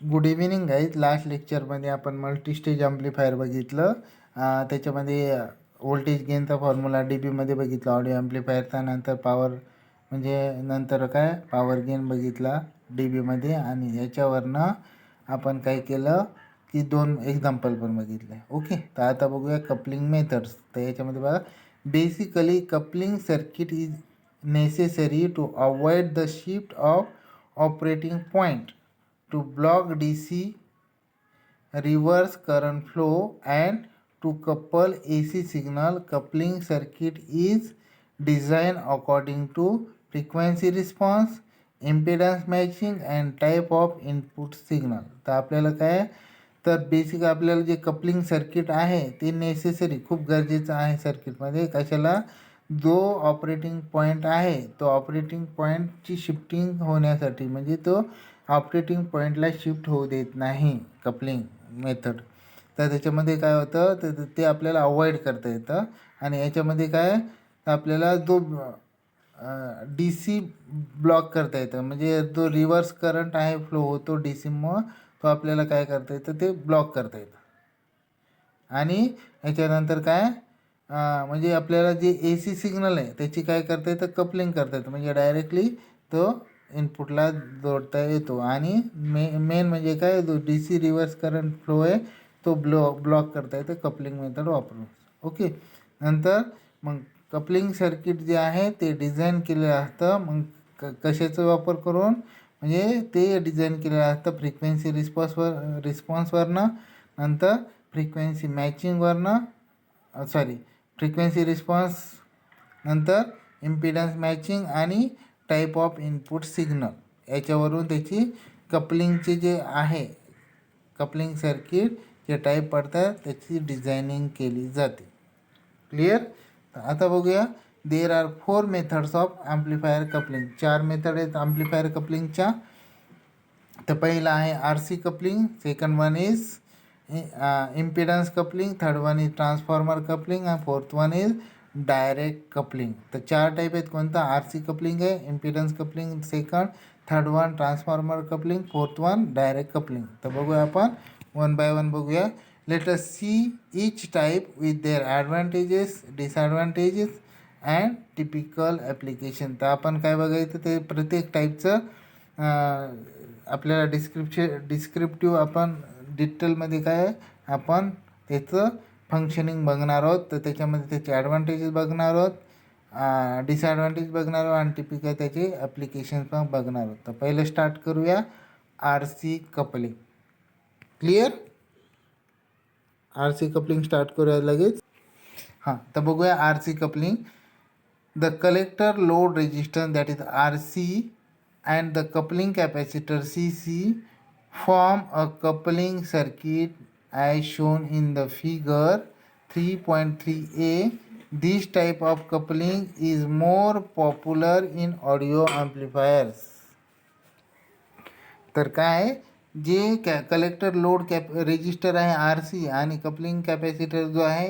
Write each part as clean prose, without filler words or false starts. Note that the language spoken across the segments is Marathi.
Good evening guys. लास्ट लेक्चरमध्ये आपण मल्टीस्टेज ॲम्प्लिफायर बघितलं. त्याच्यामध्ये व्होल्टेज गेनचा फॉर्म्युला डी बीमध्ये बघितला ऑडिओ ॲम्प्लिफायरचा. नंतर पॉवर म्हणजे नंतर काय पॉवर गेन बघितला डी बीमध्ये. आणि याच्यावरनं आपण काय केलं की 2 एक्झाम्पल पण बघितले. ओके, तर आता बघूया कपलिंग मेथड्स. तर याच्यामध्ये बघा, basically coupling circuit is necessary to avoid the shift of operating point to block DC reverse current flow and to couple AC signal. Coupling circuit is designed according to frequency response, impedance matching and type of input signal. तर आपल्याला काय तर बेसिक आपल्याला जे कपलिंग सर्किट आहे ते नेसेसरी खूप गरजेचं आहे सर्किटमध्ये. कशाला? जो ऑपरेटिंग पॉईंट आहे तो ऑपरेटिंग पॉईंटची शिफ्टिंग होण्यासाठी, म्हणजे तो ऑपरेटिंग पॉईंटला शिफ्ट होऊ देत नाही कपलिंग मेथड. तर त्याच्यामध्ये काय होतं तर ते आपल्याला अवॉइड करता येतं. आणि याच्यामध्ये काय आपल्याला जो डी सी ब्लॉक करता येतं, म्हणजे जो रिव्हर्स करंट आहे फ्लो होतो डी सीमुळं, तो आपल्याला काय करता येतं ते ब्लॉक करता येतं. आणि याच्यानंतर काय म्हणजे आपल्याला जे ए सी सिग्नल आहे त्याची काय करता येतं कपलिंग करता येतं, म्हणजे डायरेक्टली तो इनपुटला जोडता येतो. आणि मेन म्हणजे काय जो D C reverse current flow आहे तो ब्लॉक करता येतं कपलिंग मेथड वापरून. ओके, नंतर मग कपलिंग सर्किट जे आहे ते डिझाईन केलेलं असतं. मग कशाचा वापर करून, म्हणजे ते डिझाईन केलेलं असतं फ्रिक्वेन्सी रिस्पॉन्सवरनं, नंतर फ्रिक्वेन्सी मॅचिंगवरनं, फ्रिक्वेन्सी रिस्पॉन्स, नंतर इम्पिडन्स मॅचिंग आणि टाईप ऑफ इनपुट सिग्नल. याच्यावरून त्याची कपलिंगचे जे आहे कपलिंग सर्किट जे टाईप पडतात त्याची डिझायनिंग केली जाते. क्लिअर? आता बघूया, there are 4 methods of amplifier coupling. 4 method आहेत ॲम्प्लिफायर कपलिंगच्या. तर पहिला आहे R C coupling, second one is impedance coupling, third one is transformer coupling आणि fourth one is direct coupling. तर 4 टाईप आहेत. कोणता? आर सी कपलिंग आहे, impedance coupling second, third one transformer coupling, fourth one direct coupling. तर बघूया आपण वन बाय वन बघूया. Let us see each type with their advantages, disadvantages and typical application. तर आपण काय बघायचं ते प्रत्येक टाईपचं आपल्याला डिस्क्रिप्टिव्ह आपण डिटेलमध्ये काय आपण त्याचं फंक्शनिंग बघणार आहोत. तर त्याच्यामध्ये त्याचे ॲडव्हान्टेजेस बघणार आहोत, डिसॲडव्हान्टेज बघणार आहोत आणि टिपिकल त्याचे ॲप्लिकेशन पण बघणार आहोत. तर पहिलं स्टार्ट करूया R C coupling. Clear? R C coupling start करूया लगेच. हां, तर बघूया R C coupling. The collector load resistance that is R C and the coupling capacitor CC form a coupling circuit as shown in the figure 3.3a. This type of coupling is more popular in audio amplifiers. तर काय जे कलेक्टर लोड रेजिस्टर आहे आर सी आणि कपलिंग कॅपॅसिटर जो आहे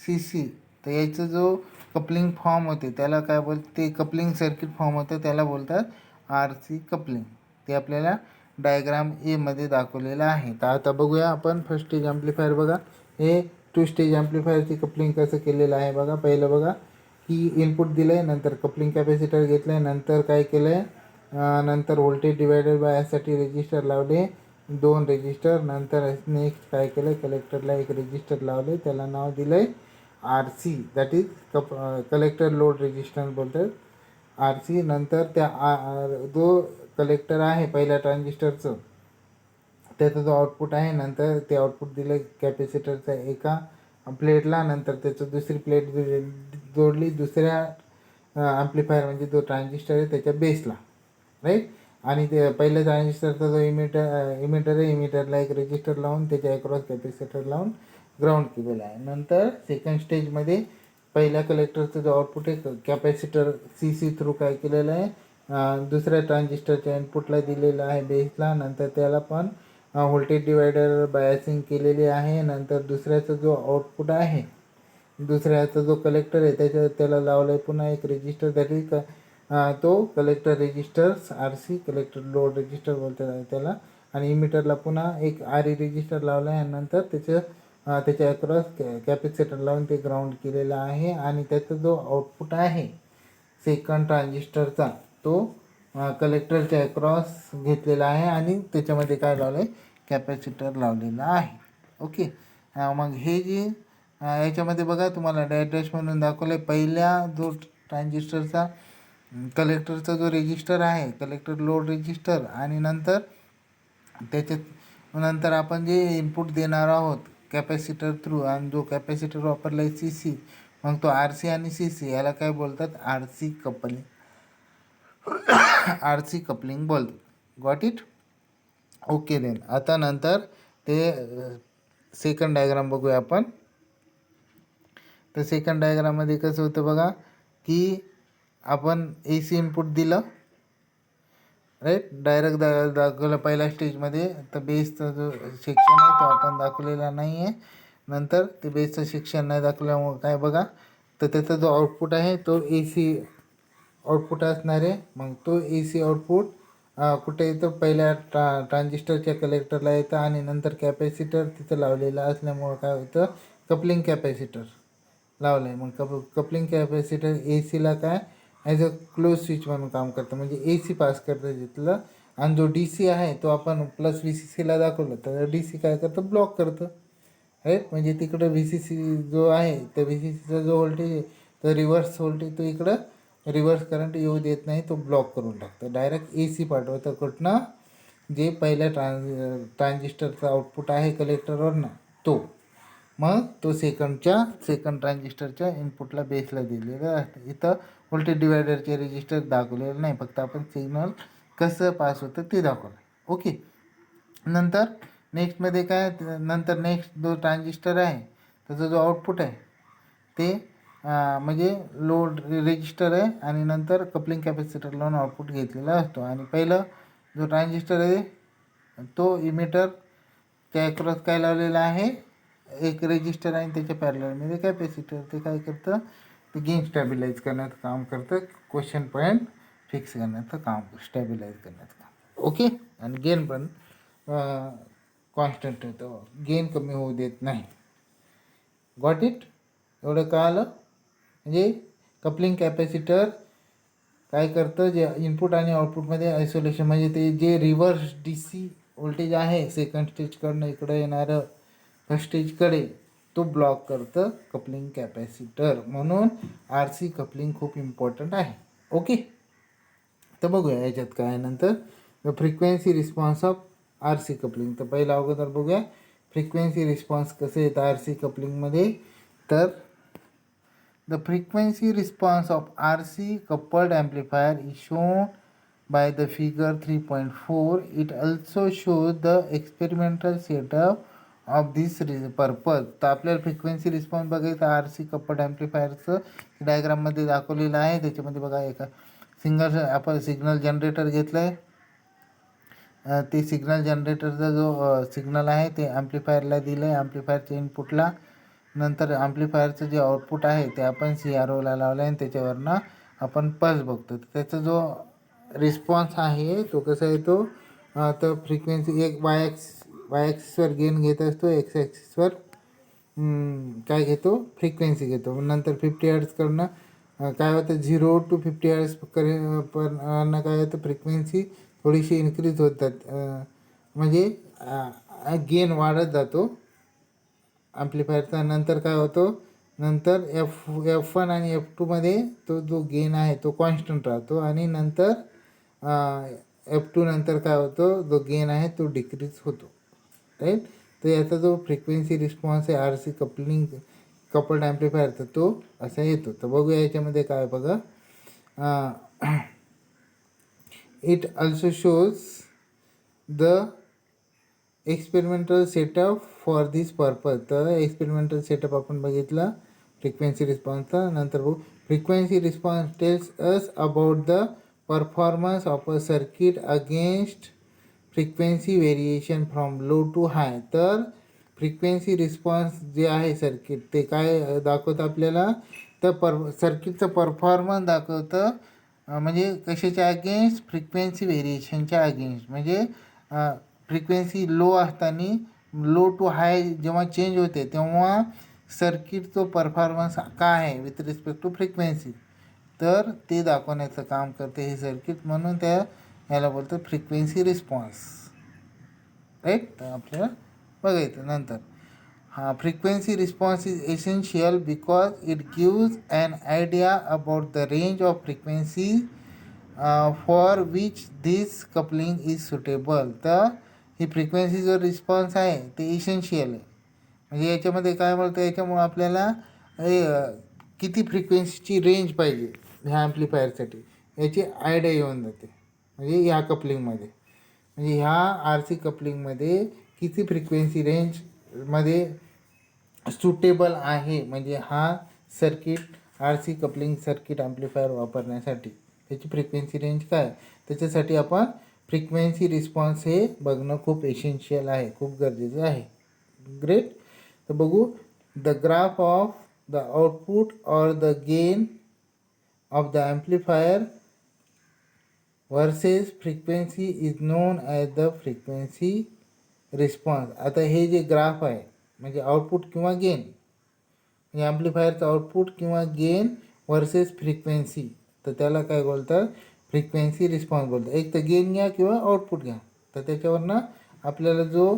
सी सी, तर याचं जो कपलिंग फॉर्म होते त्याला काय बोलते, कपलिंग सर्किट फॉर्म होतं त्याला बोलतात आर सी कपलिंग. ते आपल्याला डायग्राम एमध्ये दाखवलेलं आहे. तर आता बघूया आपण फर्स्ट स्टेज ॲम्प्लिफायर. बघा, हे 2 स्टेज ॲम्प्लिफायरची कपलिंग कसं केलेलं आहे. बघा, पहिलं बघा की इनपुट दिलं आहे, नंतर कपलिंग कॅपॅसिटर घेतलं आहे, नंतर काय केलं आहे, नंतर व्होल्टेज डिवायडर बायसाठी रेजिस्टर लावले, 2 रेजिस्टर. नंतर नेक्स्ट काय केलं, कलेक्टरला एक रेजिस्टर लावले, त्याला नाव दिलं आहे R C, that is collector load resistance बोलतात आर सी. नंतर त्या जो कलेक्टर आहे पहिल्या ट्रान्झिस्टरचं त्याचं जो आउटपुट आहे, नंतर ते आउटपुट दिलं कॅपॅसिटरच्या एका प्लेटला, नंतर त्याचं दुसरी प्लेट जोडली दुसऱ्या ॲम्प्लिफायर म्हणजे जो ट्रान्झिस्टर आहे त्याच्या बेसला, राईट. आणि ते पहिल्या ट्रान्झिस्टरचा जो इमिटर आहे, इमिटरला एक रेजिस्टर लावून त्याच्या अक्रॉस कॅपॅसिटर लावून ग्राउंड केलेलं आहे. नंतर सेकंड स्टेजमध्ये पहिल्या कलेक्टरचं जो आउटपुट आहे कॅपॅसिटर सी सी थ्रू काय केलेलं आहे, दुसऱ्या ट्रान्झिस्टरच्या इनपुटला दिलेलं आहे बेसला, नंतर त्याला पण व्होल्टेज डिवायडर बायसिंग केलेली आहे. नंतर दुसऱ्याचा जो आउटपुट आहे, दुसऱ्याचा जो कलेक्टर आहे त्याला लावलं आहे पुन्हा एक रेजिस्टर, दॅट तो collector resistors R C, collector load resistor बोलतात त्याला. आणि इमिटरला पुन्हा एक RE रेजिस्टर लावला आहे आणि नंतर त्याच्या अक्रॉस कॅपॅसिटर लावून ते ग्राउंड केलेलं आहे आणि त्याचा जो आउटपुट आहे सेकंड ट्रान्झिस्टरचा तो कलेक्टरच्या अक्रॉस घेतलेला आहे आणि त्याच्यामध्ये काय लावलं आहे, कॅपॅसिटर लावलेला आहे. ओके. मग हे जे याच्यामध्ये बघा तुम्हाला डॅश म्हणून दाखवलं आहे. पहिल्या जो ट्रान्झिस्टरचा कलेक्टरचा जो रेजिस्टर आहे, कलेक्टर लोड रेजिस्टर, आणि नंतर आपण जे इनपुट देणार आहोत कॅपॅसिटर थ्रू, आणि जो कॅपॅसिटर वापरला आहे CC, मग तो RC आणि CC याला काय बोलतात, RC कपलिंग बोलतात. Got it. Okay then. आता नंतर ते सेकंड डायग्राम बघूया आपण. तर सेकंड डायग्राममध्ये कसं होतं बघा, की आपण AC इनपुट दिलं, राईट, डायरेक्ट दाखवलं पहिल्या स्टेजमध्ये. तर बेसचा जो सेक्शन आहे तो आपण दाखवलेला नाही आहे. नंतर ते बेसचं सेक्शन नाही दाखवल्यामुळं काय बघा, तर त्याचा जो आउटपुट आहे तो AC आउटपुट असणार आहे. मग तो AC आउटपुट कुठे येतं, पहिल्या ट्रान्झिस्टरच्या कलेक्टरला येतं आणि नंतर कॅपॅसिटर तिथं लावलेलं असल्यामुळं काय होतं, कपलिंग कॅपॅसिटर लावलं आहे. मग कपलिंग कॅपॅसिटर ACला काय ॲज अ क्लोज स्विच म्हणून काम करतं, म्हणजे AC पास करतं तिथलं. आणि जो DC आहे तो आपण प्लस VCCला दाखवलं, तर DC काय करतं, ब्लॉक करतं, राईट. म्हणजे तिकडं VCC जो आहे तर VCCचा जो व्होल्टेज आहे तर रिव्हर्स व्होल्टेज तो इकडं रिव्हर्स करंट येऊ देत नाही, तो ब्लॉक करून टाकतं. डायरेक्ट AC पाठवतं कुठनं, जे पहिल्या ट्रान्झिस्टरचा आउटपुट आहे कलेक्टरवरनं तो. मग तो सेकंड ट्रान्झिस्टरच्या इनपुटला बेसला दिलेला आहे. इथं व्होल्टेज डिवायडरचे रेजिस्टर दाखवलेलं नाही, फक्त आपण सिग्नल कसं पास होतं ते दाखवलं. ओके. नंतर नेक्स्टमध्ये काय, नंतर नेक्स्ट जो ट्रान्झिस्टर आहे त्याचा जो आउटपुट आहे ते म्हणजे लोड रेजिस्टर आहे आणि नंतर कपलिंग कॅपॅसिटर लावून आउटपुट घेतलेला असतो. आणि पहिलं जो ट्रान्झिस्टर आहे तो इमिटरच्या अक्रॉस काय लावलेला आहे, एक रेजिस्टर आणि त्याच्या पॅरललमध्ये कॅपॅसिटर. ते काय करतं, ते गेन स्टॅबिलाईज करण्याचं काम करतं, क्वेश्चन पॉईंट फिक्स करण्याचं काम, स्टॅबिलाईज करण्याचं काम. ओके. आणि गेन पण कॉन्स्टंट ठेवतो, गेन कमी होऊ देत नाही. Got it. एवढं कळालं. म्हणजे कपलिंग कॅपॅसिटर काय करतं, जे इनपुट आणि आउटपुटमध्ये आयसोलेशन, म्हणजे ते जे रिव्हर्स DC व्होल्टेज आहे सेकंड स्टेजकडनं इकडं येणारं फर्स्ट स्टेजकडे, तो ब्लॉक करतं कपलिंग कॅपॅसिटर. म्हणून RC कपलिंग खूप इम्पॉर्टंट आहे. ओके. तर बघूया याच्यात काय नंतर, the frequency response of RC coupling. तर पहिला अगोदर बघूया फ्रिक्वेन्सी रिस्पॉन्स कसं येतं RC कपलिंगमध्ये. तर the frequency response of RC coupled amplifier is shown by the figure 3.4. It also shows the experimental setup of this purpose. तर आपल्याला फ्रिक्वेन्सी रिस्पॉन्स बघायचा RC कपल्ड ॲम्प्लिफायरचं डायग्राममध्ये दाखवलेलं आहे. त्याच्यामध्ये बघा एका आपण सिग्नल जनरेटर घेतलं आहे. ते सिग्नल जनरेटरचा जो सिग्नल आहे ते ॲम्प्लिफायरला दिलं आहे, ॲम्प्लिफायरच्या इनपुटला. नंतर ॲम्प्लिफायरचं जे आउटपुट आहे ते आपण CROला लावलं आहे आणि त्याच्यावरनं आपण पल्स बघतो. तर त्याचा जो रिस्पॉन्स आहे तो कसा येतो, तर फ्रिक्वेन्सी एक वाय ॲक्सिसवर गेन घेत असतो, एक्स ॲक्सिसवर काय घेतो, फ्रिक्वेन्सी घेतो. नंतर 50 हर्ट्जकडनं काय होतं, 0 to 50 हर्ट्ज पण काय होतं, फ्रिक्वेन्सी थोडीशी इन्क्रीज होतात, म्हणजे गेन वाढत जातो ॲम्प्लिफायरचा. नंतर काय होतो, नंतर F1 आणि F2मध्ये तो जो गेन आहे तो कॉन्स्टंट राहतो आणि नंतर F2 नंतर काय होतं, जो गेन आहे तो डिक्रीज होतो, राईट. तर याचा जो फ्रिक्वेन्सी रिस्पॉन्स आहे RC कपल्ड ॲम्प्लिफायरचा तो असा येतो. तर बघूया याच्यामध्ये काय बघा, it also shows the experimental setup for this purpose. तर एक्सपेरिमेंटल सेटअप आपण बघितलं फ्रिक्वेन्सी रिस्पॉन्सचा. नंतर बघू frequency response tells us about the performance of a circuit against frequency variation from low to high. तर फ्रिक्वेन्सी रिस्पॉन्स जे आहे सर्किट ते काय दाखवतं आपल्याला, तर सर्किटचं परफॉर्मन्स दाखवतं, म्हणजे कशाच्या अगेन्स्ट, फ्रिक्वेन्सी व्हेरिएशनच्या अगेन्स्ट. म्हणजे फ्रिक्वेन्सी लो असताना लो टू हाय जेव्हा चेंज होते तेव्हा सर्किटचा परफॉर्मन्स काय आहे विथ रिस्पेक्ट टू फ्रिक्वेन्सी, तर ते दाखवण्याचं काम करते हे सर्किट. म्हणून याला बोलतं फ्रिक्वेन्सी रिस्पॉन्स. राईट. तर आपल्याला बघायचं नंतर. frequency response is essential because it gives an idea about the range of frequency for which this coupling is suitable. तर ही फ्रिक्वेन्सी जो रिस्पॉन्स आहे ते इसेन्शियल आहे. म्हणजे याच्यामध्ये काय बोलतं, याच्यामुळं आपल्याला किती फ्रिक्वेन्सीची रेंज पाहिजे ह्या ॲम्प्लिफायरसाठी याची आयडिया येऊन जाते. म्हणजे ह्या कपलिंगमध्ये, म्हणजे ह्या आर सी कपलिंगमध्ये किती फ्रिक्वेन्सी रेंजमध्ये सुटेबल आहे, म्हणजे हा circuit R C coupling circuit amplifier वापरण्यासाठी त्याची फ्रिक्वेन्सी रेंज काय, त्याच्यासाठी आपण फ्रिक्वेन्सी रिस्पॉन्स हे बघणं खूप एसेन्शियल आहे, खूप गरजेचं आहे. ग्रेट. तर बघू the graph of the output or the gain of the amplifier versus frequency is known as the frequency response. आता हे जे ग्राफ आहे म्हणजे आउटपुट किंवा गेन, म्हणजे ॲम्प्लिफायरचं आउटपुट किंवा गेन वर्सेस फ्रिक्वेन्सी, तर त्याला काय बोलतात, फ्रिक्वेन्सी रिस्पॉन्स बोलतात. एक तर गेन घ्या किंवा आउटपुट घ्या, तर त्याच्यावरनं आपल्याला जो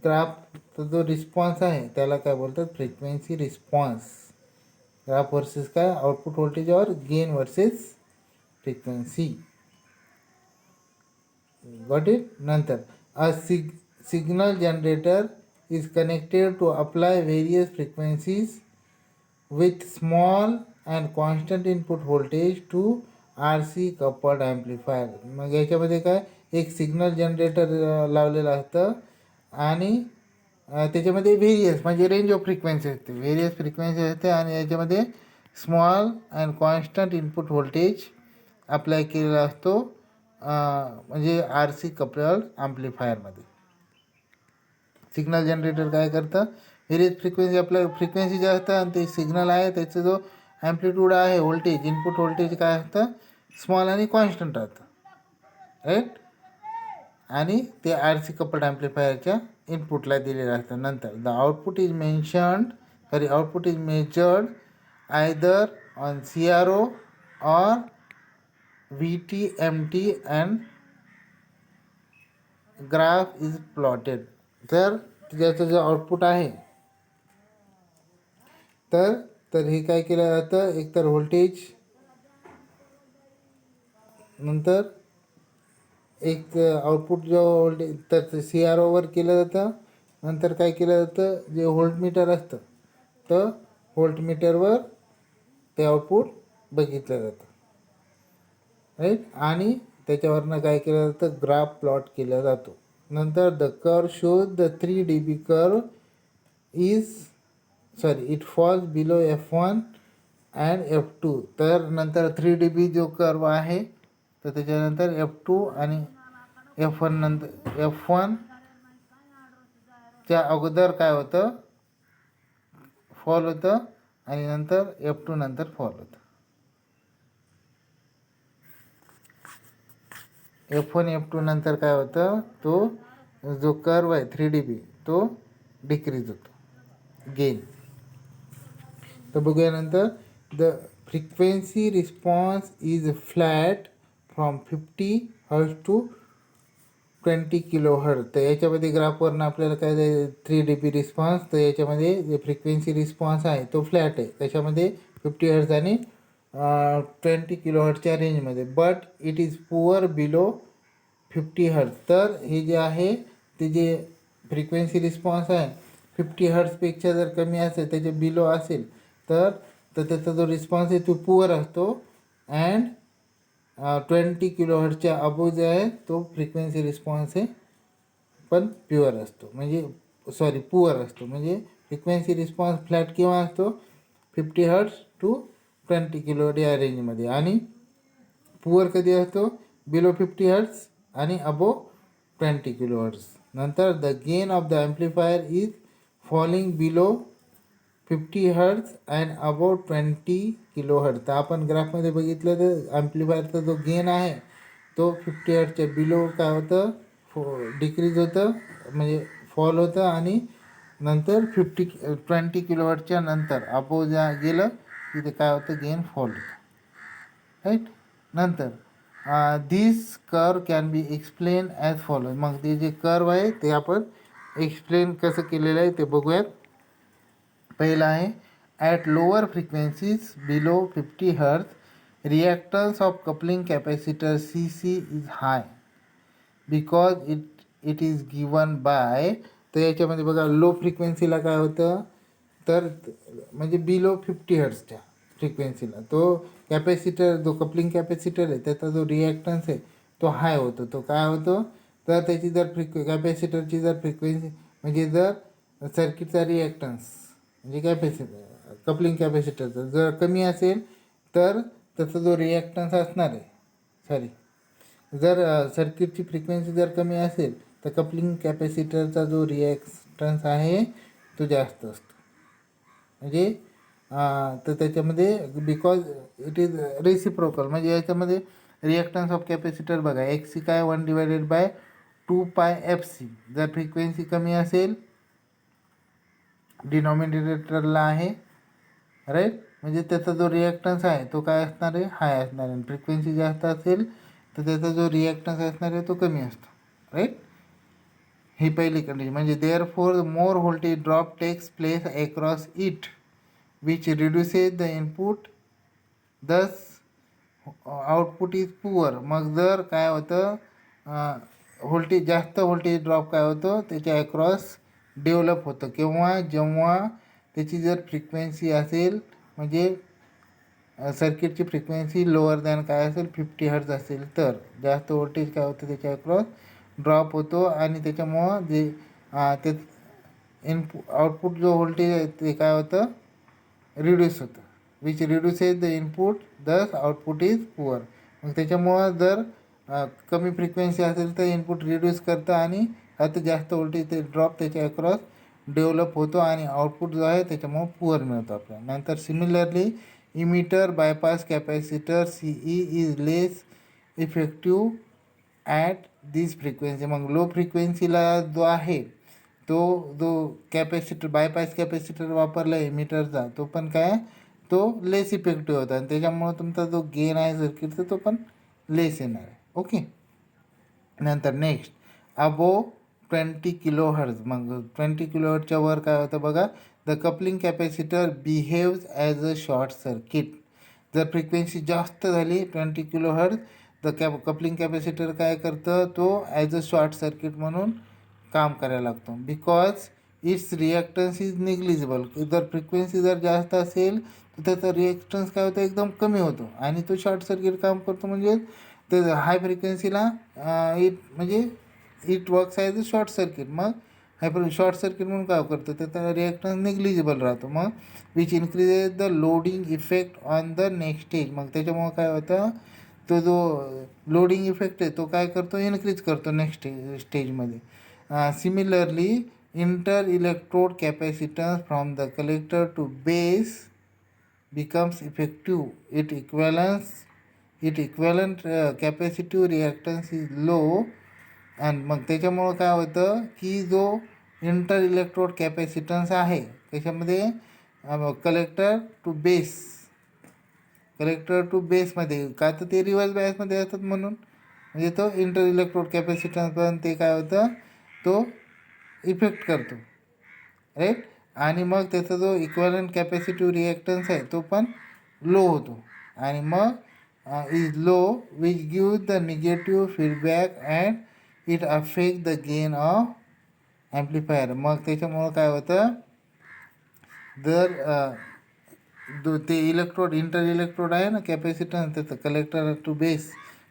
ग्राफचा जो रिस्पॉन्स आहे त्याला काय बोलतात, फ्रिक्वेन्सी रिस्पॉन्स. ग्राफ वर्सेस काय, आउटपुट व्होल्टेजवर gain versus frequency. Got it. नंतर signal generator is connected to apply various frequencies with small and constant input voltage to RC coupled amplifier. मग याच्यामध्ये काय, एक सिग्नल जनरेटर लावलेलं असतं आणि त्याच्यामध्ये व्हेरियस म्हणजे रेंज ऑफ फ्रिक्वेन्सी असते, व्हेरियस फ्रिक्वेन्सी असते आणि याच्यामध्ये small and constant input voltage apply केलेला असतो, म्हणजे आर सी कपल्ड ॲम्प्लिफायरमध्ये. सिग्नल जनरेटर काय करतं, व्हेरियस फ्रिक्वेन्सी आपल्या फ्रिक्वेन्सी जे असतं आणि ते सिग्नल आहे त्याचा जो ॲम्प्लिट्यूड आहे व्होल्टेज, इनपुट व्होल्टेज काय असतं, स्मॉल आणि कॉन्स्टंट राहतं. राईट. आणि ते आर सी कपल्ड ॲम्प्लिफायरच्या इनपुटला दिलेलं असतं. नंतर the output is output is measured either on C R O or V T M T and graph is plotted. तर त्याचं जो आउटपुट आहे तर हे काय केलं जातं, एकतर व्होल्टेज, नंतर एक आउटपुट जो व्होल्टेज तर सी आर ओवर केलं जातं. नंतर काय केलं जातं, जे व्होल्टमीटर असतं तर व्होल्टमीटरवर ते आउटपुट बघितलं जातं. राईट. आणि त्याच्यावरनं काय केलं जातं, ग्राफ प्लॉट केला जातो. नंतर the curve shows the 3 dB curve it falls below F1 and F2. तर नंतर 3 dB जो कर्व आहे तर त्याच्यानंतर F2 आणि F1 नंतर F1च्या अगोदर काय होतं, फॉल होतं आणि नंतर F2 नंतर फॉल होतं. F1 F2 नंतर काय होतं, तो जो कर्व आहे 3 dB तो डिक्रीज होतो गेन. तर बघूया नंतर the frequency response is flat from 50 hertz to 20 kHz. तर याच्यामध्ये ग्राफवरनं आपल्याला काय 3 dB रिस्पॉन्स, तर याच्यामध्ये जे फ्रिक्वेन्सी रिस्पॉन्स आहे तो फ्लॅट आहे, त्याच्यामध्ये 50 हर्ट्ज आणि 20 kHzच्या रेंजमध्ये. But it is poor below 50 hertz. तर हे जे आहे ते जे फ्रिक्वेन्सी रिस्पॉन्स आहे 50 हर्ट्जपेक्षा जर कमी असेल, त्याच्या बिलो असेल तर त्याचा जो रिस्पॉन्स आहे तो पुअर असतो. अँड 20 kHzच्या अबोव जे आहे तो फ्रिक्वेन्सी रिस्पॉन्स आहे पण प्युअर असतो, म्हणजे पुअर असतो. म्हणजे फ्रिक्वेन्सी रिस्पॉन्स फ्लॅट किंवा असतो 50 हर्ट्ज टू 20 kHz या रेंजमध्ये, आणि पुअर कधी असतो बिलो 50 हर्ट्ज आणि अबोव 20 kHz. नंतर the gain of the amplifier is falling below 50 hertz and above 20 kHz. तर आपण ग्राफमध्ये बघितलं तर ॲम्प्लिफायरचा जो गेन आहे तो 50 हर्ट्जच्या बिलो काय होतं, डिक्रीज होतं म्हणजे फॉल होतं आणि नंतर 20 किलोहर्टच्या नंतर अबो गेलं की ते काय होतं गेन फॉल होतं राईट. नंतर this curve can be explain as follow. मग ते जे कर्व आहे ते आपण एक्सप्लेन कसं केलेलं आहे ते बघूयात. पहिला आहे at lower frequencies below 50 hertz reactance of coupling capacitor C C is high because it is given by. तर याच्यामध्ये बघा लो फ्रिक्वेन्सीला काय होतं तर म्हणजे बिलो 50 हर्ट्सच्या फ्रिक्वेन्सीला तो कॅपॅसिटर जो कपलिंग कॅपॅसिटर आहे त्याचा जो रिॲक्टन्स आहे तो हाय होतो. तो काय होतो तर त्याची जर कॅपॅसिटरची जर फ्रिक्वेन्सी म्हणजे जर सर्किटचा रिॲक्टन्स म्हणजे कॅपॅसिटर कपलिंग कॅपॅसिटरचा जर कमी असेल तर त्याचा जो रिॲक्टन्स असणार आहे सॉरी जर सर्किटची फ्रिक्वेन्सी जर कमी असेल तर कपलिंग कॅपॅसिटरचा जो रिॲक्टन्स आहे तो जास्त असतो. म्हणजे तर त्याच्यामध्ये बिकॉज इट इज रेसिप्रोकल म्हणजे याच्यामध्ये रिॲक्टन्स ऑफ कॅपॅसिटर बघा एक्स सी काय 1/2πfc. जर फ्रिक्वेन्सी कमी असेल डिनॉमिनेटरला आहे राईट म्हणजे त्याचा जो रिॲक्टन्स आहे तो काय असणार आहे हाय असणार आहे. फ्रिक्वेन्सी जास्त असेल तर त्याचा जो रिॲक्टन्स असणार आहे तो कमी असतो राईट. ही पहिली कंडिशन म्हणजे therefore more voltage drop takes place across it which reduces the input thus output is poor. मग जर काय होतं व्होल्टेज जास्त व्होल्टेज ड्रॉप काय होतं त्याच्या अक्रॉस डेव्हलप होतं केव्हा जेव्हा त्याची जर फ्रिक्वेन्सी असेल म्हणजे सर्किटची फ्रिक्वेन्सी लोअर दॅन काय असेल 50 हर्ट्ज असेल तर जास्त व्होल्टेज काय होतं त्याच्या अक्रॉस ड्रॉप होतो आणि त्याच्यामुळं जे ते आउटपुट जो व्होल्टेज आहे ते काय होतं रिड्यूस होतं which reduces the input thus output is poor. मग त्याच्यामुळं जर कमी फ्रिक्वेन्सी असेल तर इनपुट रिड्यूस करतं आणि आता जास्त व्होल्टेज ते ड्रॉप त्याच्या अक्रॉस डेव्हलप होतो आणि आउटपुट जो आहे त्याच्यामुळं पुअर मिळतो आपल्याला. नंतर similarly emitter bypass capacitor C E is less effective at this frequency. मग लो फ्रिक्वेन्सीला जो आहे तो जो कॅपॅसिटर बायपास कॅपॅसिटर वापरला आहे इमिटरचा तो पण काय तो लेस इफेक्टिव्ह होता आणि त्याच्यामुळं तुमचा जो गेन आहे सर्किटचा तो पण लेस येणार आहे. ओके. नंतर नेक्स्ट अबो 20 किलो हर्ट्ज. मग 20 किलो हर्ट्जच्या वर काय होतं बघा the coupling capacitor behaves as a short circuit. जर फ्रिक्वेन्सी जास्त झाली 20 kilo hertz the coupling capacitor काय करतं तो ॲज अ शॉर्ट सर्किट म्हणून काम करायला लागतो because it's reactance is negligible. जर फ्रिक्वेन्सी जर जास्त असेल तर त्याचा रिॲक्टन्स काय होतं एकदम कमी होतो आणि तो शॉर्ट सर्किट काम करतो. म्हणजे तर हाय फ्रिक्वेन्सीला म्हणजे it works as a short circuit. मग शॉर्ट सर्किट म्हणून काय करतं त्याचा रिॲक्टन्स निग्लिजिबल राहतो. मग which increases the loading effect on the next stage. मग त्याच्यामुळं काय होतं तो जो लोडिंग इफेक्ट आहे तो काय करतो इन्क्रीज करतो नेक्स्ट स्टेजमध्ये. Similarly, inter-electrode capacitance from the collector to base becomes effective. Equivalent capacitive reactance is low and मग त्याच्यामुळं काय होतं की जो इंटर इलेक्ट्रोड कॅपॅसिटन्स आहे त्याच्यामध्ये कलेक्टर टू बेसमध्ये का तर ते रिव्हर्स बायसमध्ये असतात म्हणून म्हणजे तो इंटर इलेक्ट्रोड कॅपॅसिटन्स पण ते काय होतं तो इफेक्ट करतो राईट. आणि मग त्याचा जो इक्वलंट कॅपॅसिटिव्ह रिॲक्टन्स आहे तो पण लो होतो आणि मग is low which give the negative feedback and it affect the gain of amplifier. मग त्याच्यामुळं काय होतं जर ते इंटर इलेक्ट्रोड आहे ना कॅपॅसिटन्स त्याचं कलेक्टर टू बेस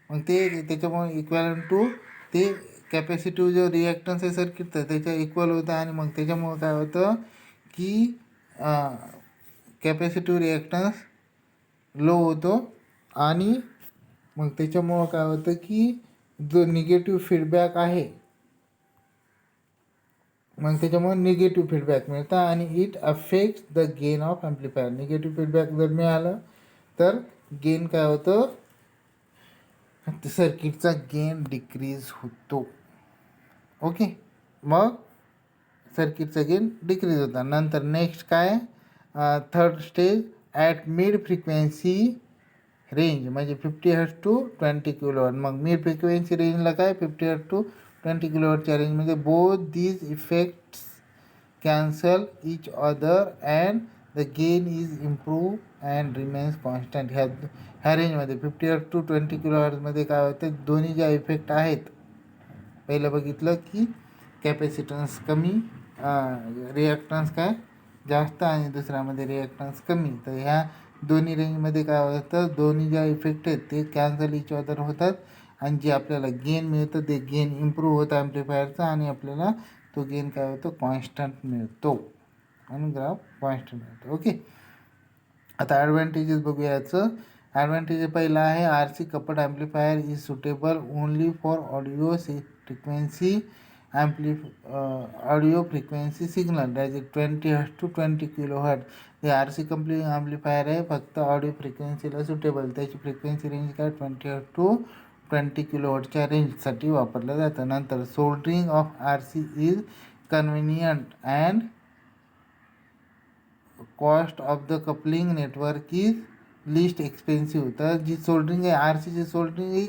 मग ते त्याच्यामुळे इक्वॅलंट टू ते कॅपॅसिटिव्ह जो रिॲक्टन्स आहे सर्किटचं त्याच्या इक्वल होतं आणि मग त्याच्यामुळं काय होतं की कॅपॅसिटिव्ह रिॲक्टन्स लो होतो आणि मग त्याच्यामुळं काय होतं की जो निगेटिव्ह फीडबॅक आहे मग त्याच्यामुळे निगेटिव्ह फीडबॅक मिळतं आणि it affects the gain of amplifier. Negative feedback जर मिळालं तर गेन काय होतं सर्किटचा गेन डिक्रीज होतो. ओके. मग सर्किटचा गेन डिक्रीज होता. नंतर नेक्स्ट काय, third stage at mid frequency range म्हणजे 50 हर्ट्ज टू 20 किलोहर्ट्ज. मग मिड फ्रिक्वेन्सी रेंजला काय 50 हर्ट्ज टू 20 किलोहर्ट्जच्या रेंजमध्ये both these effects cancel each other and the gain is improve and remains constant. ह्या रेंजमध्ये 50 हर्ट्ज टू 20 किलोहर्ट्जमध्ये काय होतं, दोन्ही ज्या इफेक्ट आहेत, पहिलं बघितलं की कॅपॅसिटन्स कमी, रिॲक्टन्स काय जास्त, आणि दुसऱ्यामध्ये रिॲक्टन्स कमी. तर ह्या दोन्ही रेंजमध्ये काय होतं, दोन्ही ज्या इफेक्ट आहेत ते कॅन्सल इच अदर होतात आणि जे आपल्याला गेन मिळतं ते गेन इम्प्रूव्ह होतं ॲम्प्लिफायरचा आणि आपल्याला तो गेन काय होतो कॉन्स्टंट मिळतो आणि ग्राफ कॉन्स्टंट मिळतो. ओके. आता ॲडव्हान्टेजेस बघूया याचं. ॲडव्हान्टेज पहिला आहे R C coupled amplifier is suitable only for audio frequency audio frequency signal that is 20 hertz to 20 kilohertz. हे आर सी कम्प्ली ॲम्प्लिफायर आहे, फक्त ऑडिओ फ्रिक्वेन्सीला सुटेबल. त्याची फ्रिक्वेन्सी रेंज काय 20 हर्ट्ज टू 20 किलोहर्ट्जच्या रेंजसाठी वापरलं जातं. नंतर soldering of R C is convenient and cost of the coupling network is least expensive. तर जी सोल्डरिंग आहे आर सीची सोल्डरिंग ही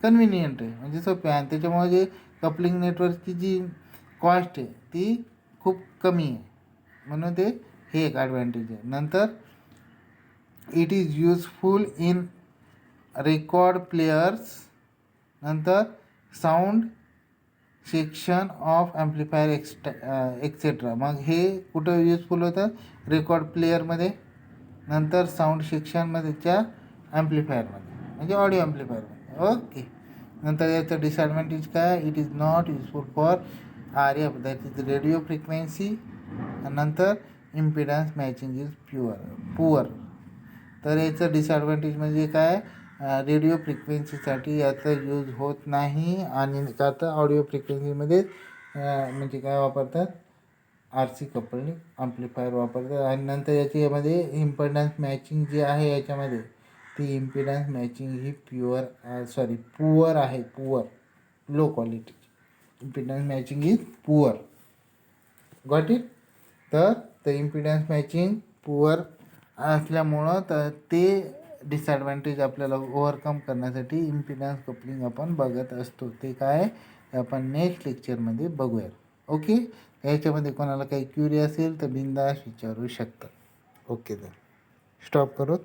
कन्व्हिनियंट आहे म्हणजे सोपी आहे आणि त्याच्यामुळे जे कपलिंग नेटवर्कची जी कॉस्ट आहे ती खूप कमी आहे, म्हणून ते हे एक ॲडव्हान्टेज आहे. नंतर it is useful in record players. नंतर sound section of amplifier etcetera. मग हे कुठं युजफुल होतं, रेकॉर्ड प्लेअरमध्ये, नंतर साऊंड सेक्शनमध्येच्या ॲम्प्लिफायरमध्ये म्हणजे ऑडिओ ॲम्प्लिफायरमध्ये. ओके. नंतर याचं डिसॲडव्हान्टेज काय, it is not useful for R F that is radio frequency. नंतर इम्पिडन्स मॅचिंग इज पुअर. तर याचं डिसॲडव्हान्टेज म्हणजे काय, रेडिओ फ्रिक्वेन्सीसाठी याचा यूज होत नाही आणि आता ऑडिओ फ्रिक्वेन्सीमध्ये म्हणजे काय वापरतात, आर सी कपल्ड ॲम्प्लिफायर वापरतात. आणि नंतर याच्यामध्ये इम्पिडन्स मॅचिंग जी आहे याच्यामध्ये ती इम्पिडन्स मॅचिंग ही पुअर आहे, low quality. Impedance matching is poor. Got it. तर इम्पिडन्स मॅचिंग पुअर असल्यामुळं तर ते डिसॲडव्हान्टेज आपल्याला ओव्हरकम करण्यासाठी इम्पिडन्स कपलिंग आपण बघत असतो. ते काय आपण नेक्स्ट लेक्चरमध्ये बघूया. ओके. याच्यामध्ये कोणाला काही क्युरी असेल तर बिंदास विचारू शकतात. ओके. तर स्टॉप करू.